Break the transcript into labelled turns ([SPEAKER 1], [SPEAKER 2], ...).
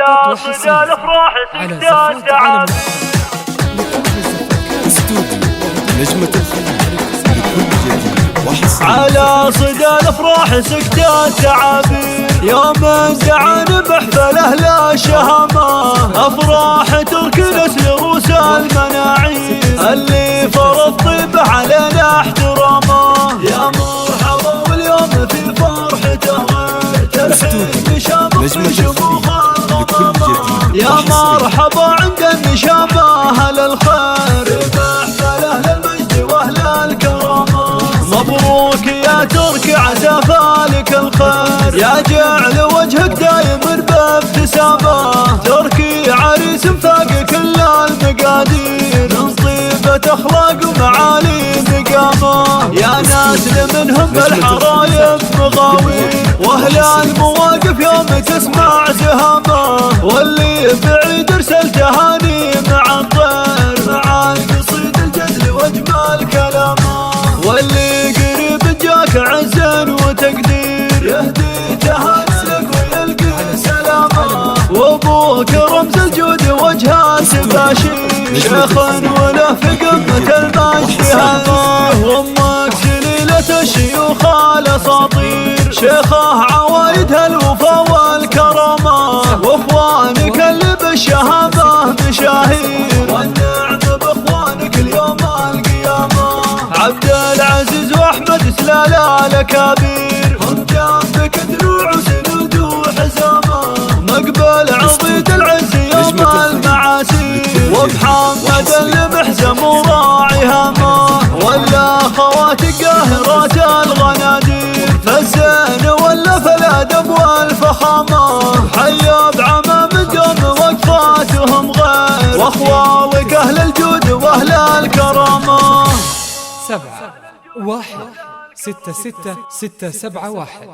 [SPEAKER 1] على صدى الافراح سكتات تعابير.
[SPEAKER 2] نجمة الخليج لكل جديد وحصري.
[SPEAKER 1] على صدى الافراح سكتات تعابير، يوم دعا بحفله لا شهامة، افراح تركنس لروس المناعير، اللي فرض طيبه علينا احترامه. يا مرحبا واليوم في فرحته تلحين شامخ شموخ الغمامة. يا مرحبا عند النشامة اهل الخير، بحفله للمجد واهل الكرامة. مبروك يا تركي عسى فالك الخير، يا جعل وجهك دايم بابتسامة. تركي عريس مفاق كل المقادير، من طيبة اخلاق ومعالي مقامة. يا ناس منهم بالحرايب مغاوير، واهل المواقف يوم تسمع زهامة. واللي بعيد ارسل تهاني مع الطير، مع القصيد الجدل واجمل كلامه. واللي قريب جاك عز وتقدير، يهدي تهانيك ويلقي سلامه. وابوك رمز الجود وجهه تباشير، شيخ وله في قمة المجد هامه. وامك جليلة الشيوخ الاساطير، شيخه عوايدها الوفا والكرامه. واخوانك اللي بالشهامه مشاهير، والنعم باخوانك اليوم القيامه. عبد العزيز واحمد سلاله الاكابير، هم جنبك دروع وسنود وحزامه. مقبل عضيد العز يوم المعاسير، وبحمد اللي محزم وراعي هامه. ولا خواتك قاهرات الغنادير، فالزين ولا في الادب والفخامه. حيا بعمام دوم وقفاتهم غير، واخوالك اهل الجود واهل الكرامه.
[SPEAKER 3] 7 1 6 6 6 7 1